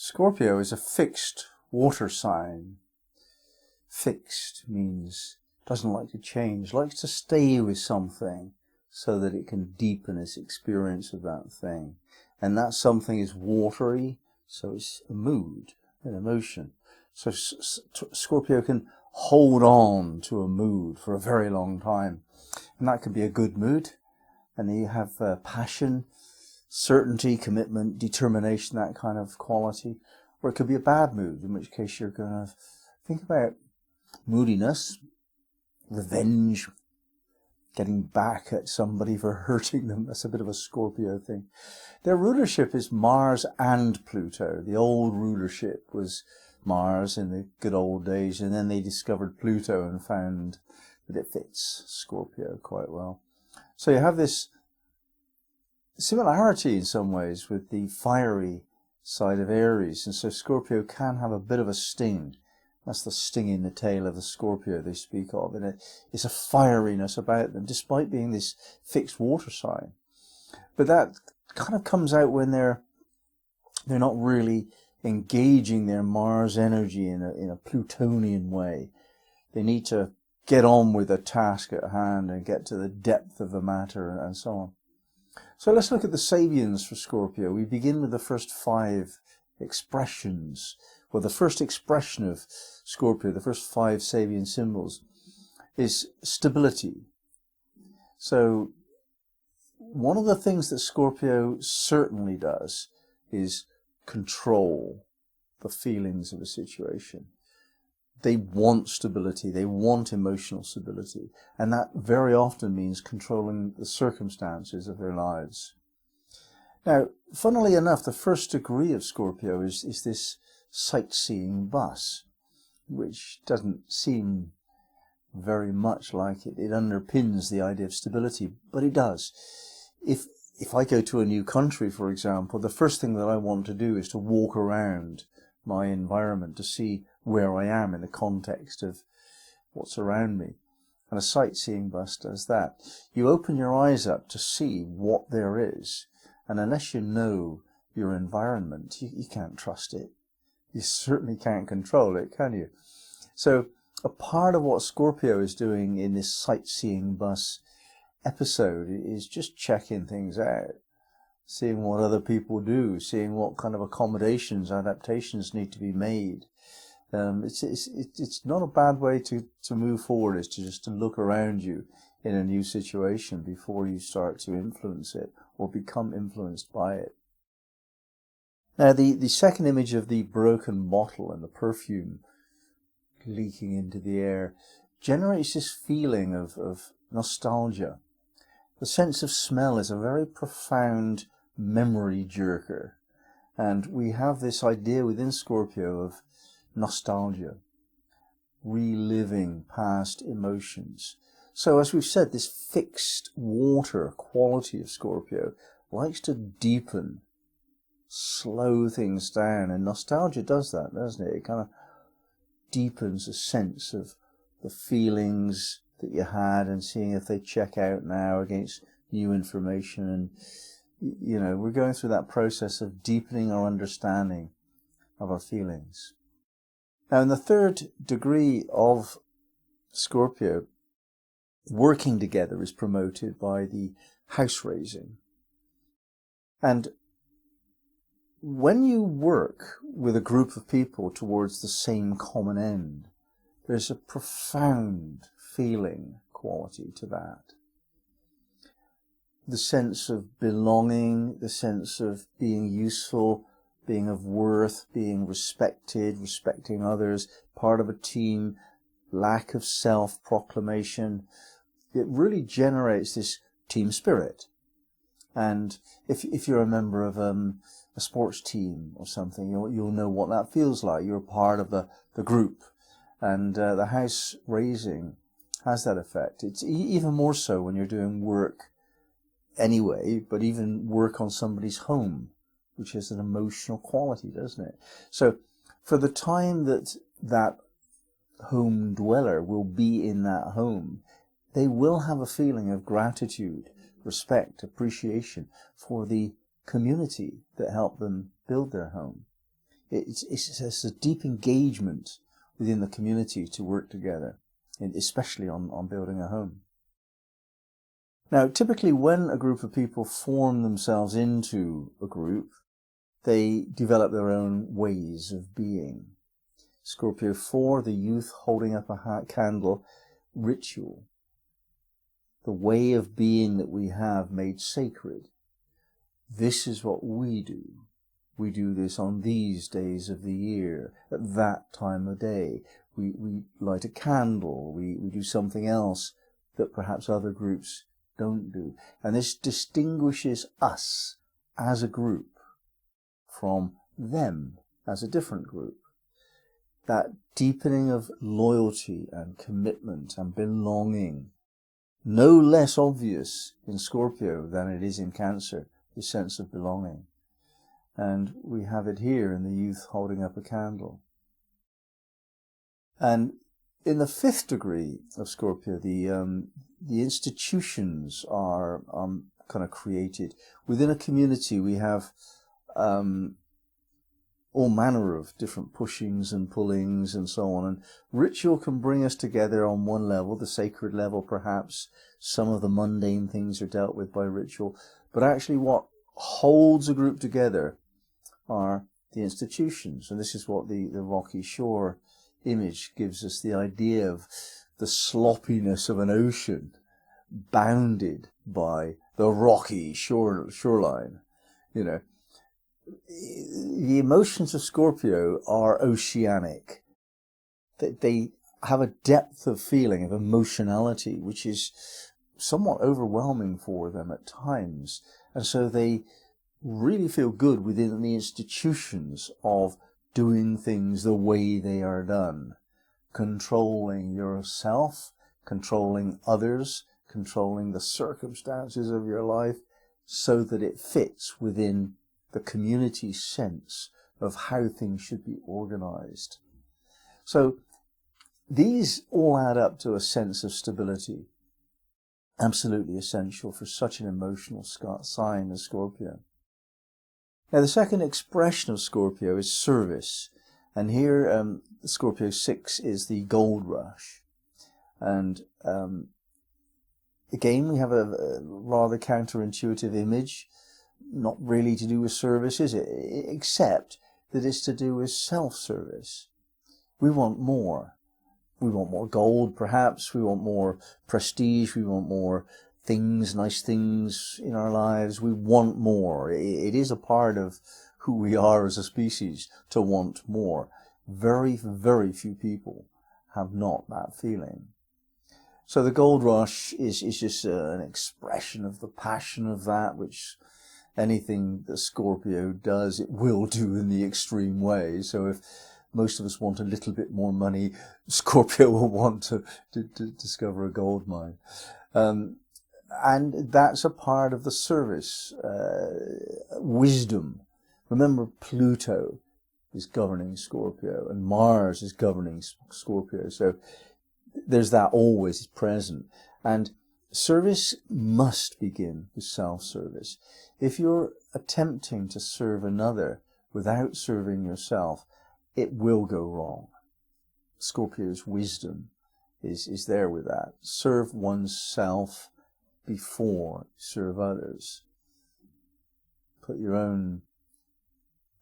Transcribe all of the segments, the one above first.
Scorpio is a fixed water sign. Fixed means doesn't like to change, likes to stay with something so that it can deepen its experience of that thing. And that something is watery, so it's a mood, an emotion. So Scorpio can hold on to a mood for a very long time. And that can be a good mood. And you have passion, certainty, commitment, determination, that kind of quality. Or it could be a bad mood, in which case you're going to think about moodiness, revenge, getting back at somebody for hurting them. That's a bit of a Scorpio thing. Their rulership is Mars and Pluto. The old rulership was Mars in the good old days, and then they discovered Pluto and found that it fits Scorpio quite well. So you have this similarity in some ways with the fiery side of Aries, and so Scorpio can have a bit of a sting. That's the sting in the tail of the Scorpio they speak of, and it's a fieriness about them, despite being this fixed water sign. But that kind of comes out when they're not really engaging their Mars energy in a Plutonian way. They need to get on with the task at hand and get to the depth of the matter and so on. So let's look at the Sabians for Scorpio. We begin with the first 5 expressions. Well, the first expression of Scorpio, the first 5 Sabian symbols, is stability. So one of the things that Scorpio certainly does is control the feelings of a situation. They want stability, they want emotional stability, and that very often means controlling the circumstances of their lives. Now, funnily enough, the first degree of Scorpio is this sightseeing bus, which doesn't seem very much like it. It underpins the idea of stability, but it does. If I go to a new country, for example, the first thing that I want to do is to walk around my environment to see where I am in the context of what's around me. And a sightseeing bus does that. You open your eyes up to see what there is, and unless you know your environment, you can't trust it. You certainly can't control it, can you? So a part of what Scorpio is doing in this sightseeing bus episode is just checking things out, seeing what other people do, seeing what kind of accommodations, adaptations need to be made. It's not a bad way to move forward, is to just to look around you in a new situation before you start to influence it or become influenced by it. Now, the second image of the broken bottle and the perfume leaking into the air generates this feeling of nostalgia. The sense of smell is a very profound memory jerker, and we have this idea within Scorpio of nostalgia, reliving past emotions. So as we've said, this fixed water quality of Scorpio likes to deepen, slow things down, and nostalgia does that, doesn't it? It kind of deepens a sense of the feelings that you had and seeing if they check out now against new information. And you know, we're going through that process of deepening our understanding of our feelings. Now, in the third degree of Scorpio, working together is promoted by the house raising. And when you work with a group of people towards the same common end, there's a profound feeling quality to that. The sense of belonging, the sense of being useful, being of worth, being respected, respecting others, part of a team, lack of self-proclamation. It really generates this team spirit. And if you're a member of a sports team or something, you'll know what that feels like. You're part of the group. And the house raising has that effect. It's even more so when you're doing work anyway, but even work on somebody's home, which has an emotional quality, doesn't it? So for the time that home dweller will be in that home, they will have a feeling of gratitude, respect, appreciation for the community that helped them build their home. It's a deep engagement within the community to work together, especially on building a home. Now, typically when a group of people form themselves into a group, they develop their own ways of being. Scorpio 4, the youth holding up a candle, ritual. The way of being that we have made sacred. This is what we do. We do this on these days of the year, at that time of day. We light a candle, we do something else that perhaps other groups don't do. And this distinguishes us as a group from them as a different group. That deepening of loyalty and commitment and belonging, no less obvious in Scorpio than it is in Cancer, the sense of belonging. And we have it here in the youth holding up a candle. And in the 5th degree of Scorpio, the institutions are kind of created. Within a community, we have all manner of different pushings and pullings and so on. And ritual can bring us together on one level, the sacred level perhaps. Some of the mundane things are dealt with by ritual. But actually what holds a group together are the institutions. And this is what the rocky shore image gives us, the idea of the sloppiness of an ocean bounded by the rocky shoreline. You know, the emotions of Scorpio are oceanic. They have a depth of feeling, of emotionality, which is somewhat overwhelming for them at times. And so they really feel good within the institutions of doing things the way they are done. Controlling yourself, controlling others, controlling the circumstances of your life so that it fits within the community sense of how things should be organized. So these all add up to a sense of stability, absolutely essential for such an emotional sign as Scorpio. Now the second expression of Scorpio is service, and here Scorpio 6 is the gold rush. And again we have a rather counterintuitive image, not really to do with service, is it? Except that it's to do with self-service. We want more. We want more gold, perhaps. We want more prestige. We want more things, nice things in our lives. We want more. It is a part of who we are as a species to want more. Very, very few people have not that feeling. So the gold rush is just an expression of the passion of that, which anything that Scorpio does, it will do in the extreme way. So if most of us want a little bit more money, Scorpio will want to discover a gold mine. And that's a part of the service. Wisdom. Remember, Pluto is governing Scorpio and Mars is governing Scorpio. So there's that always present. And service must begin with self-service. If you're attempting to serve another without serving yourself, it will go wrong. Scorpio's wisdom is there with that. Serve oneself before serve others. Put your own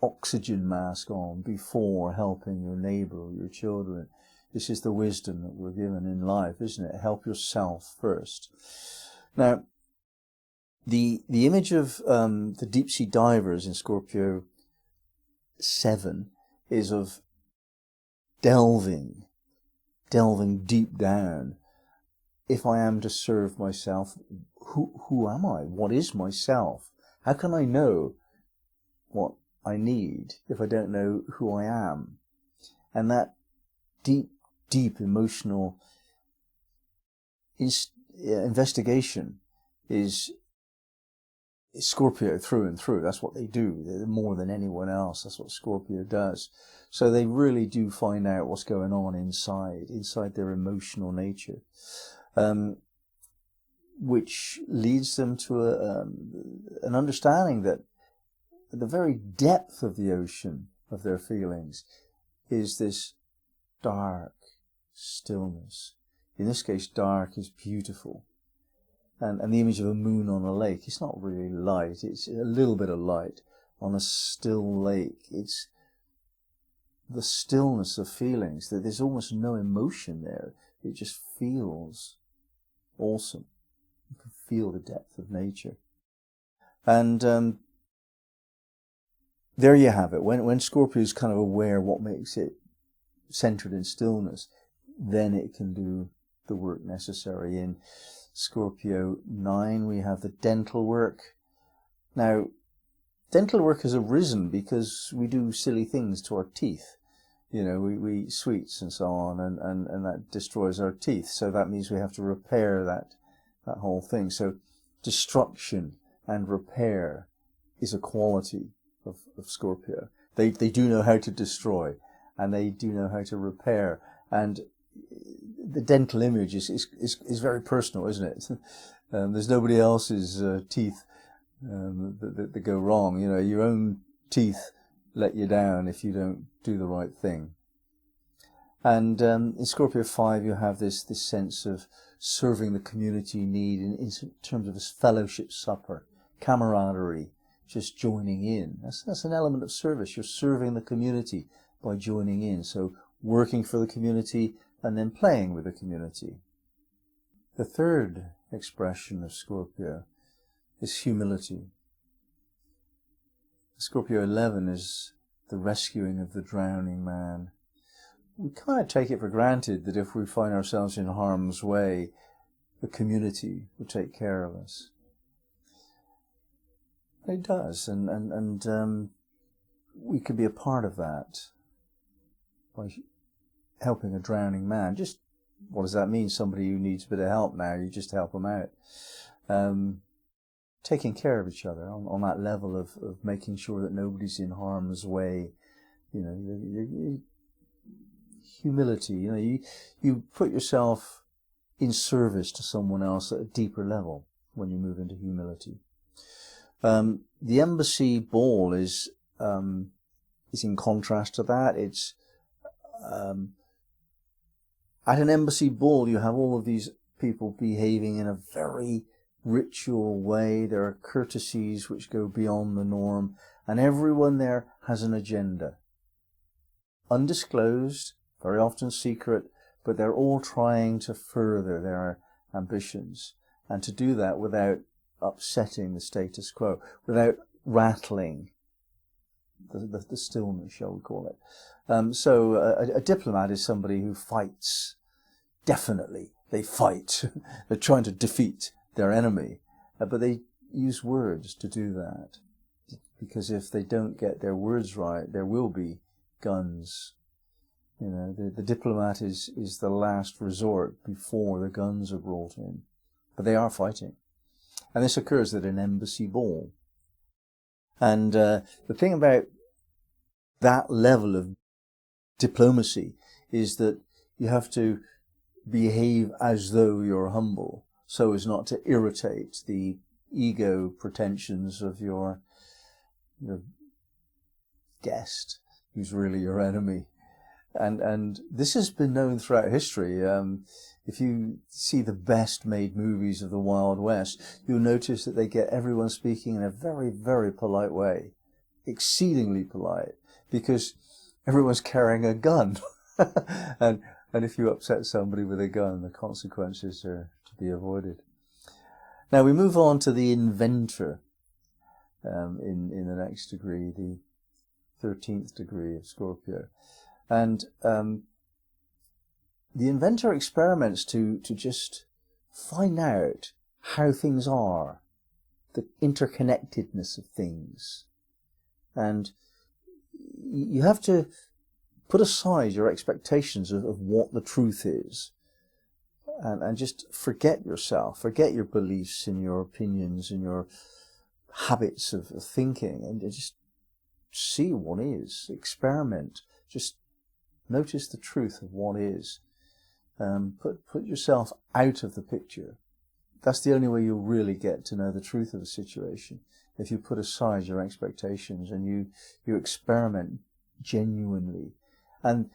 oxygen mask on before helping your neighbor or your children. This is the wisdom that we're given in life, isn't it? Help yourself first. Now, the image of the deep sea divers in Scorpio 7 is of delving deep down. If I am to serve myself, who am I? What is myself? How can I know what I need if I don't know who I am? And that deep emotional investigation is Scorpio through and through. That's what they do. They're more than anyone else. That's what Scorpio does. So they really do find out what's going on inside their emotional nature, which leads them to an understanding that at the very depth of the ocean of their feelings is this dark stillness. In this case, dark is beautiful. And the image of a moon on a lake, it's not really light, it's a little bit of light on a still lake. It's the stillness of feelings, that there's almost no emotion there. It just feels awesome. You can feel the depth of nature. And there you have it. When Scorpio is kind of aware what makes it centered in stillness, then it can do the work necessary. In Scorpio 9, we have the dental work. Now, dental work has arisen because we do silly things to our teeth. You know, we eat sweets and so on, and that destroys our teeth. So that means we have to repair that whole thing. So destruction and repair is a quality of Scorpio. They do know how to destroy, and they do know how to repair. And the dental image is very personal, isn't it? There's nobody else's teeth that go wrong. You know, your own teeth let you down if you don't do the right thing. And in Scorpio 5, you have this sense of serving the community need in terms of this fellowship supper, camaraderie, just joining in. That's an element of service. You're serving the community by joining in. So working for the community and then playing with the community. The third expression of Scorpio is humility. Scorpio 11 is the rescuing of the drowning man. We kind of take it for granted that if we find ourselves in harm's way, the community will take care of us. It does, and we could be a part of that by helping a drowning man. Just what does that mean? Somebody who needs a bit of help now, you just help them out. Taking care of each other on that level of making sure that nobody's in harm's way. You know, humility. You know, you put yourself in service to someone else at a deeper level when you move into humility. The embassy ball is in contrast to that. It's at an embassy ball, you have all of these people behaving in a very ritual way. There are courtesies which go beyond the norm, and everyone there has an agenda. Undisclosed, very often secret, but they're all trying to further their ambitions, and to do that without upsetting the status quo, without rattling the stillness, shall we call it. So a diplomat is somebody who fights. Definitely, they fight. They're trying to defeat their enemy, but they use words to do that. Because if they don't get their words right, there will be guns. You know, the diplomat is the last resort before the guns are brought in. But they are fighting. And this occurs at an embassy ball. And the thing about that level of diplomacy is that you have to behave as though you're humble, so as not to irritate the ego pretensions of your guest, who's really your enemy. And this has been known throughout history. If you see the best made movies of the Wild West, you'll notice that they get everyone speaking in a very, very polite way. Exceedingly polite. Because everyone's carrying a gun. and if you upset somebody with a gun, the consequences are to be avoided. Now we move on to the inventor in the next degree, the 13th degree of Scorpio. And the inventor experiments to just find out how things are, the interconnectedness of things. And you have to put aside your expectations of what the truth is, and just forget yourself, forget your beliefs and your opinions and your habits of thinking, and just see what is, experiment, just notice the truth of what is. Put yourself out of the picture. That's the only way you'll really get to know the truth of a situation. If you put aside your expectations and you experiment genuinely. And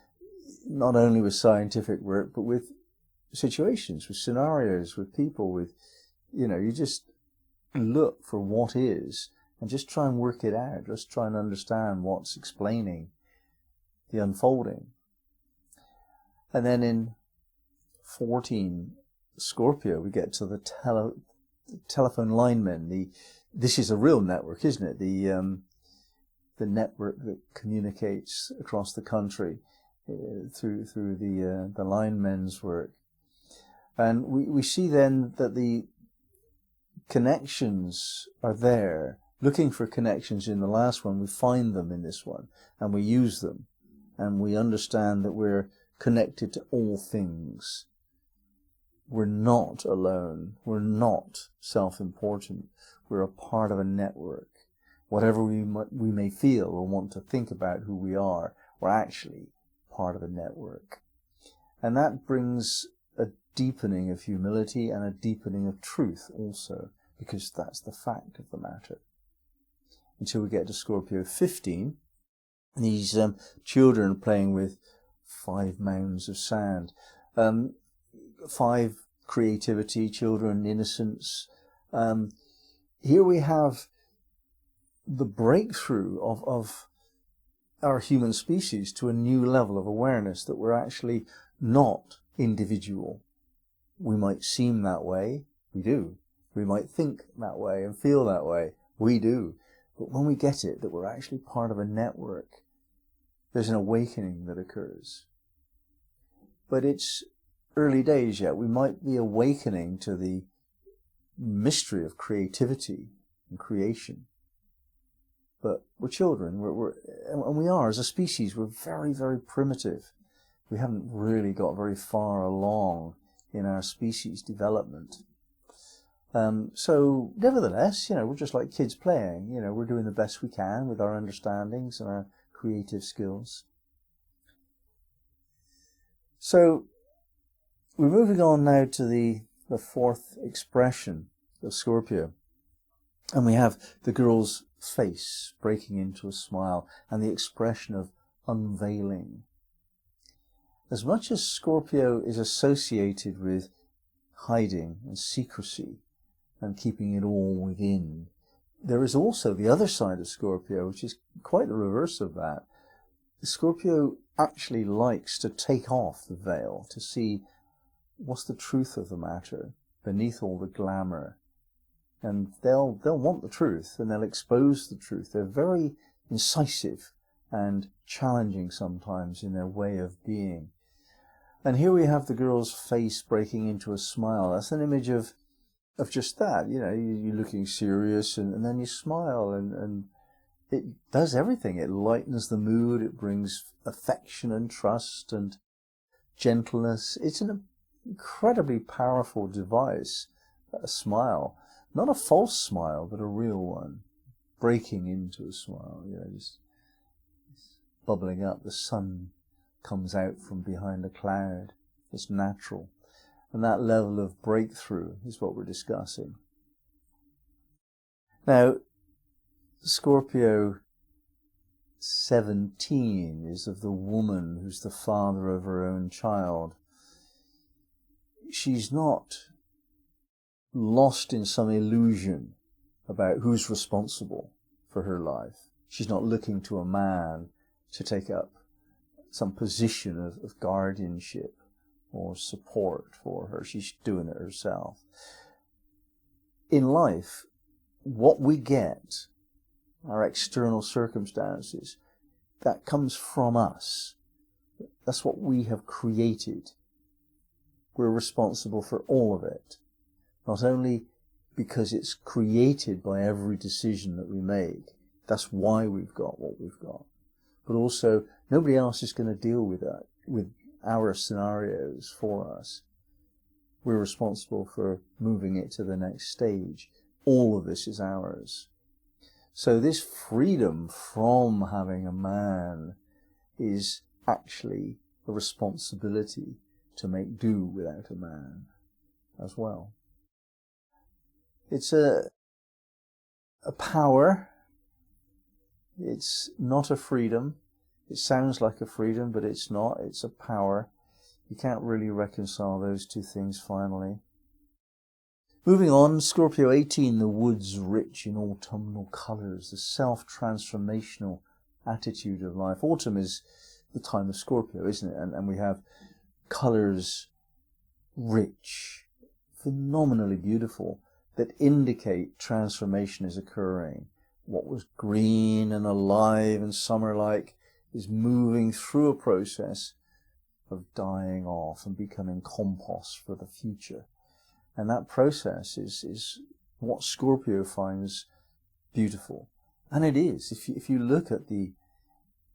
not only with scientific work, but with situations, with scenarios, with people, with, you just look for what is and just try and work it out. Just try and understand what's explaining the unfolding. And then in 14 Scorpio, we get to the telephone linemen. This is a real network, isn't it? The network that communicates across the country through the linemen's work. And we see then that the connections are there. Looking for connections in the last one, we find them in this one, and we use them, and we understand that we're connected to all things. We're not alone. We're not self-important. We're a part of a network. Whatever we may feel or want to think about who we are, we're actually part of a network. And that brings a deepening of humility and a deepening of truth also, because that's the fact of the matter. Until we get to Scorpio 15, these children playing with 5 mounds of sand. 5, creativity, children, innocence. Here we have the breakthrough of our human species to a new level of awareness, that we're actually not individual. We might seem that way, we do. We might think that way and feel that way, we do. But when we get it, that we're actually part of a network, there's an awakening that occurs. But it's early days yet. We might be awakening to the mystery of creativity and creation. But we're children, and we are, as a species, we're very, very primitive. We haven't really got very far along in our species development. So nevertheless, we're just like kids playing. We're doing the best we can with our understandings and our creative skills. So we're moving on now to the 4th expression of Scorpio. And we have the girl's face breaking into a smile and the expression of unveiling. As much as Scorpio is associated with hiding and secrecy and keeping it all within, there is also the other side of Scorpio, which is quite the reverse of that. Scorpio actually likes to take off the veil, to see what's the truth of the matter beneath all the glamour. And they'll want the truth, and they'll expose the truth. They're very incisive and challenging sometimes in their way of being. And here we have the girl's face breaking into a smile. That's an image of just that. You're looking serious, and then you smile, and it does everything. It lightens the mood. It brings affection and trust and gentleness. It's an incredibly powerful device, a smile. Not a false smile, but a real one, breaking into a smile, just bubbling up. The sun comes out from behind a cloud. It's natural. And that level of breakthrough is what we're discussing. Now, Scorpio 17 is of the woman who's the father of her own child. She's not lost in some illusion about who's responsible for her life. She's not looking to a man to take up some position of guardianship or support for her. She's doing it herself. In life, what we get, our external circumstances, that comes from us. That's what we have created. We're responsible for all of it. Not only because it's created by every decision that we make, that's why we've got what we've got, but also nobody else is going to deal with that, with our scenarios for us. We're responsible for moving it to the next stage. All of this is ours. So this freedom from having a man is actually a responsibility to make do without a man as well. It's a power. It's not a freedom. It sounds like a freedom, but it's not. It's a power. You can't really reconcile those two things finally. Moving on, Scorpio 18, the woods rich in autumnal colours, the self-transformational attitude of life. Autumn is the time of Scorpio, isn't it? And we have colours rich, phenomenally beautiful, that indicate transformation is occurring. What was green and alive and summer-like is moving through a process of dying off and becoming compost for the future. And that process is what Scorpio finds beautiful. And it is. If you look at the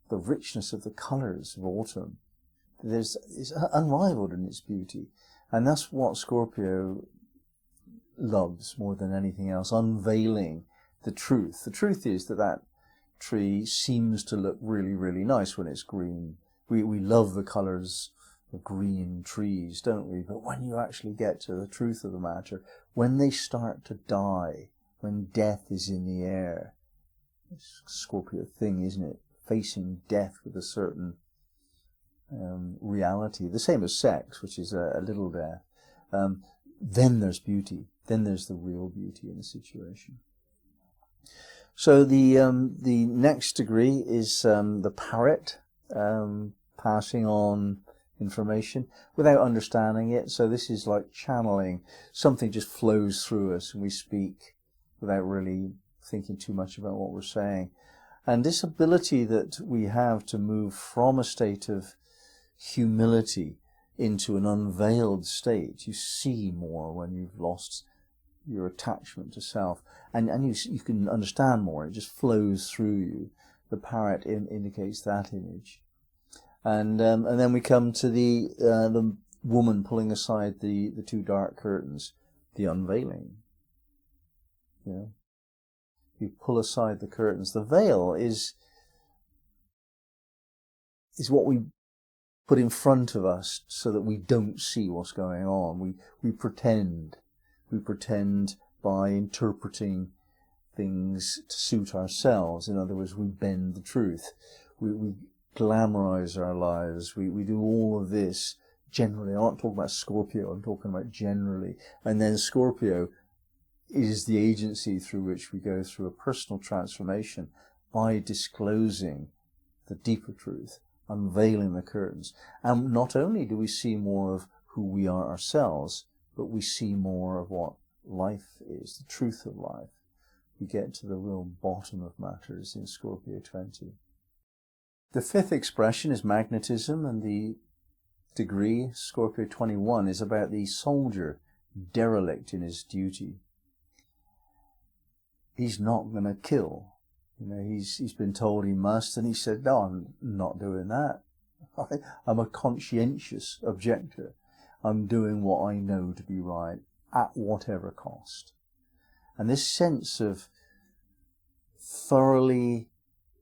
richness of the colours of autumn, it's unrivaled in its beauty. And that's what Scorpio loves more than anything else, unveiling the truth. The truth is that tree seems to look really, really nice when it's green. We love the colours of green trees, don't we? But when you actually get to the truth of the matter, when they start to die, when death is in the air, it's a Scorpio thing, isn't it? Facing death with a certain reality, the same as sex, which is a little death. Then there's beauty. Then there's the real beauty in the situation. So the next degree is the parrot, passing on information without understanding it. So this is like channeling. Something just flows through us and we speak without really thinking too much about what we're saying. And this ability that we have to move from a state of humility into an unveiled state. You see more when you've lost your attachment to self, and you can understand more. It just flows through you. The parrot indicates that image, and then we come to the woman pulling aside the two dark curtains, the unveiling. You know, you pull aside the curtains. The veil is what we put in front of us so that we don't see what's going on. We pretend. We pretend by interpreting things to suit ourselves. In other words, we bend the truth. We glamorize our lives. We do all of this generally. I'm not talking about Scorpio, I'm talking about generally. And then Scorpio is the agency through which we go through a personal transformation by disclosing the deeper truth, unveiling the curtains. And not only do we see more of who we are ourselves, but we see more of what life is, the truth of life. We get to the real bottom of matters in Scorpio 20. The fifth expression is magnetism, and the degree, Scorpio 21, is about the soldier derelict in his duty. He's not going to kill. You know, he's been told he must, and he said, no, I'm not doing that. I'm a conscientious objector. I'm doing what I know to be right at whatever cost. And this sense of thoroughly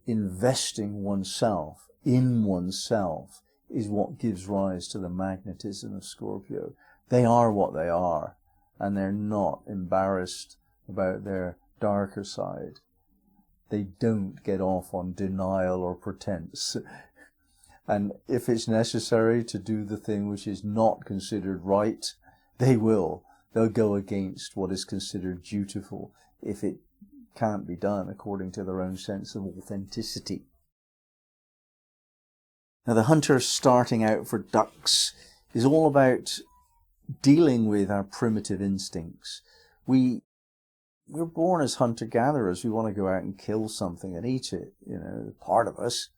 investing oneself in oneself is what gives rise to the magnetism of Scorpio. They are what they are, and they're not embarrassed about their darker side. They don't get off on denial or pretense. And if it's necessary to do the thing which is not considered right, they will. They'll go against what is considered dutiful if it can't be done according to their own sense of authenticity. Now, the hunter starting out for ducks is all about dealing with our primitive instincts. We're born as hunter-gatherers. We want to go out and kill something and eat it, you know, part of us.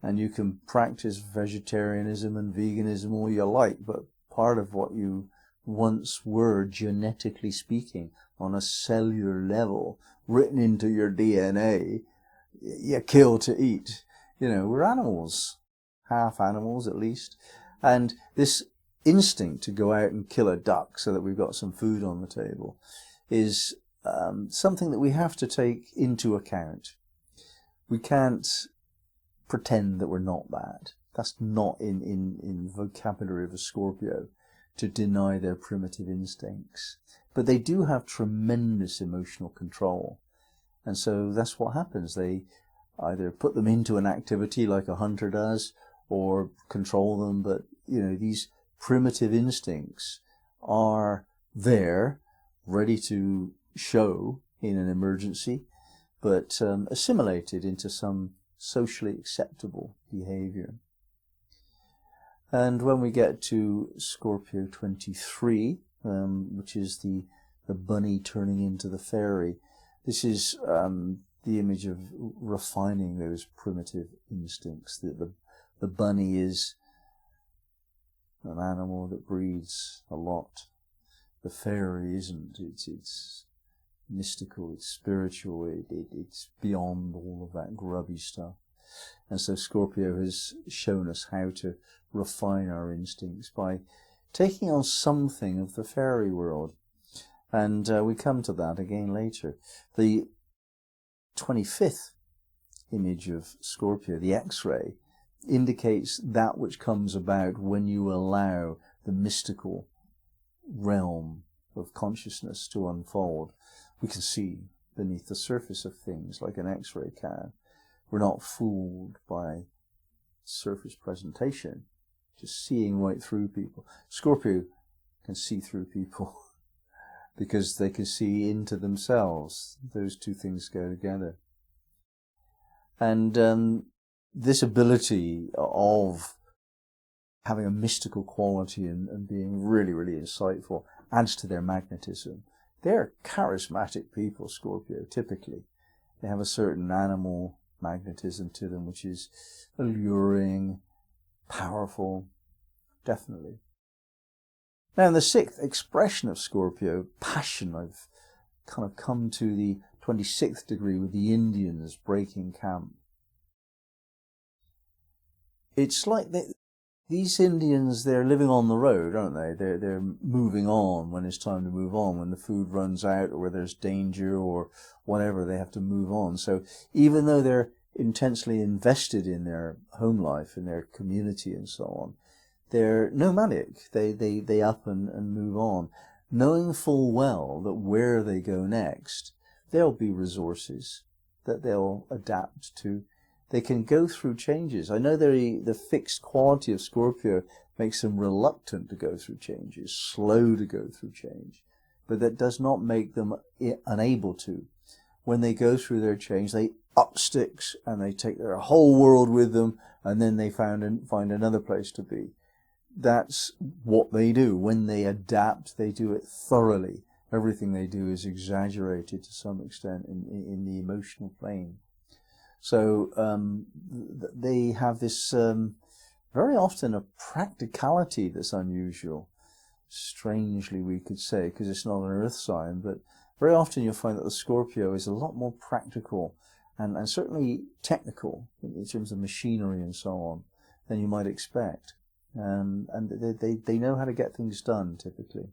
And you can practice vegetarianism and veganism all you like, but part of what you once were, genetically speaking, on a cellular level, written into your DNA, you kill to eat. You know, we're animals, half animals at least. And this instinct to go out and kill a duck so that we've got some food on the table is something that we have to take into account. We can't pretend that we're not that. That's not in vocabulary of a Scorpio, to deny their primitive instincts. But they do have tremendous emotional control. And so that's what happens. They either put them into an activity like a hunter does or control them. But, you know, these primitive instincts are there, ready to show in an emergency, but assimilated into some socially acceptable behavior. And when we get to Scorpio 23, which is the bunny turning into the fairy, this is the image of refining those primitive instincts. The bunny is an animal that breathes a lot. The fairy isn't. It's mystical, it's spiritual, it's beyond all of that grubby stuff. And so Scorpio has shown us how to refine our instincts by taking on something of the fairy world. And we come to that again later. The 25th image of Scorpio, the X-ray, indicates that which comes about when you allow the mystical realm of consciousness to unfold. We can see beneath the surface of things like an X-ray can. We're not fooled by surface presentation, just seeing right through people. Scorpio can see through people because they can see into themselves. Those two things go together. And this ability of having a mystical quality and being really, really insightful adds to their magnetism. They're charismatic people, Scorpio, typically. They have a certain animal magnetism to them, which is alluring, powerful, definitely. Now, in the 6th expression of Scorpio, passion, I've kind of come to the 26th degree with the Indians breaking camp. It's like these Indians, they're living on the road, aren't they? They're moving on when it's time to move on. When the food runs out or where there's danger or whatever, they have to move on. So even though they're intensely invested in their home life, in their community and so on, they're nomadic. They up and move on, knowing full well that where they go next, there'll be resources that they'll adapt to. They can go through changes. I know the fixed quality of Scorpio makes them reluctant to go through changes, slow to go through change, but that does not make them unable to. When they go through their change, they up sticks and they take their whole world with them, and then they find another place to be. That's what they do. When they adapt, they do it thoroughly. Everything they do is exaggerated to some extent in the emotional plane. So they have this very often a practicality that's unusual. Strangely, we could say, because it's not an earth sign, but very often you'll find that the Scorpio is a lot more practical and certainly technical in terms of machinery and so on than you might expect. And they know how to get things done, typically.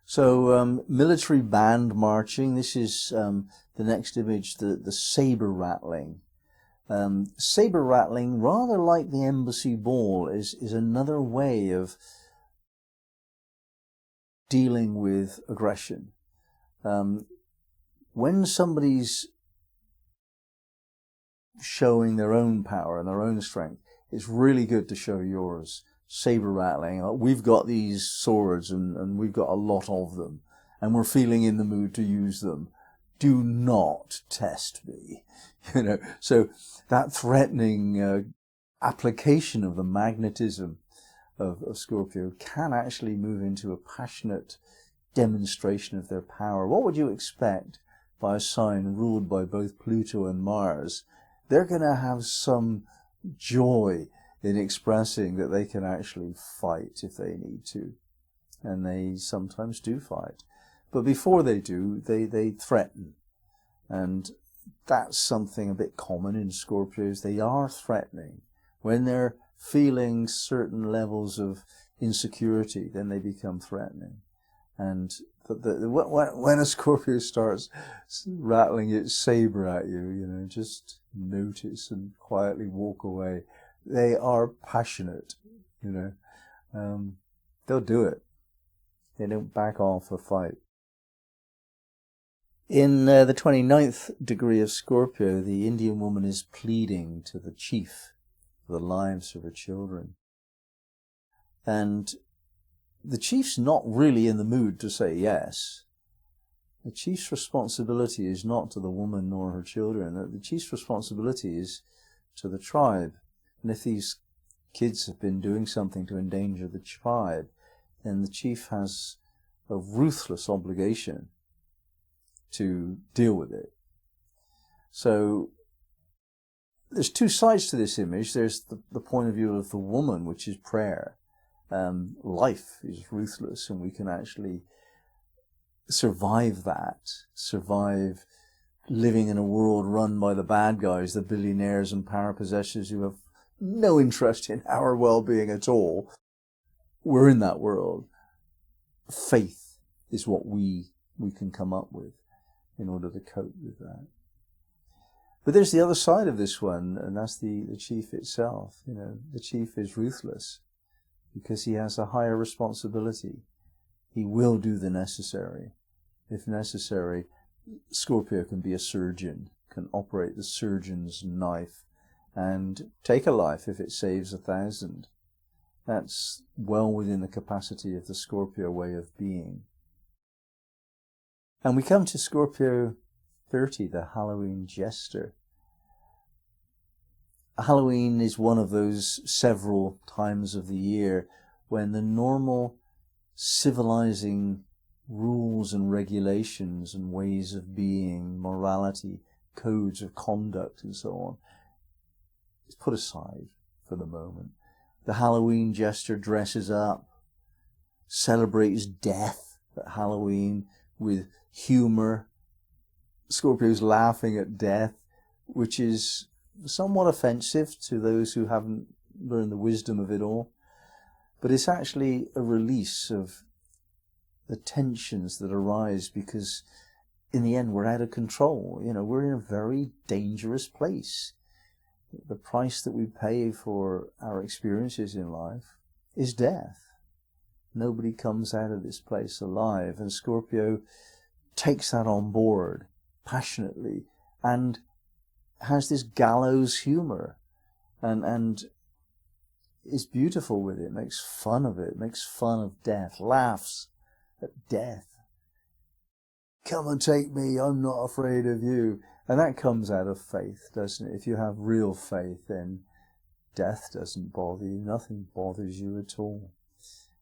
So military band marching, this is the next image, the saber rattling. Saber rattling, rather like the embassy ball, is another way of dealing with aggression. When somebody's showing their own power and their own strength, it's really good to show yours. Saber rattling. We've got these swords and we've got a lot of them and we're feeling in the mood to use them. Do not test me. So that threatening application of the magnetism of Scorpio can actually move into a passionate demonstration of their power. What would you expect by a sign ruled by both Pluto and Mars? They're going to have some joy in expressing that they can actually fight if they need to. And they sometimes do fight. But before they do, they threaten. And that's something a bit common in Scorpios. They are threatening. When they're feeling certain levels of insecurity, then they become threatening. And when a Scorpio starts rattling its saber at you, just notice and quietly walk away. They are passionate, they'll do it. They don't back off a fight. In the 29th degree of Scorpio, the Indian woman is pleading to the chief for the lives of her children. And the chief's not really in the mood to say yes. The chief's responsibility is not to the woman nor her children. The chief's responsibility is to the tribe. And if these kids have been doing something to endanger the tribe, then the chief has a ruthless obligation to deal with it. So there's two sides to this image. There's the point of view of the woman, which is prayer. Life is ruthless, and we can actually survive that, survive living in a world run by the bad guys, the billionaires and power possessors who have no interest in our well-being at all. We're in that world. Faith is what we can come up with in order to cope with that. But there's the other side of this one, and that's the chief itself. You know, the chief is ruthless because he has a higher responsibility. He will do the necessary. If necessary, Scorpio can be a surgeon, can operate the surgeon's knife and take a life if it saves 1,000. That's well within the capacity of the Scorpio way of being. And we come to Scorpio 30, the Halloween jester. Halloween is one of those several times of the year when the normal civilizing rules and regulations and ways of being, morality, codes of conduct and so on, is put aside for the moment. The Halloween jester dresses up, celebrates death at Halloween with humor. Scorpio's laughing at death, which is somewhat offensive to those who haven't learned the wisdom of it all. But it's actually a release of the tensions that arise because in the end we're out of control. You know, we're in a very dangerous place. The price that we pay for our experiences in life is death. Nobody comes out of this place alive, and Scorpio takes that on board passionately and has this gallows humor and is beautiful with it, makes fun of it, makes fun of death, laughs at death. Come and take me, I'm not afraid of you. And that comes out of faith, doesn't it? If you have real faith, then death doesn't bother you, nothing bothers you at all.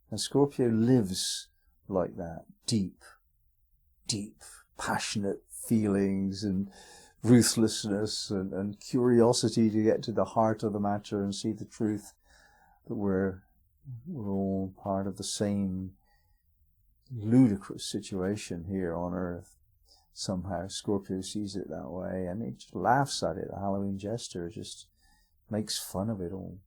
And Scorpio lives like that, deep, passionate feelings and ruthlessness and curiosity to get to the heart of the matter and see the truth that we're all part of the same ludicrous situation here on Earth. Somehow Scorpio sees it that way, and he just laughs at it. The Halloween jester just makes fun of it all.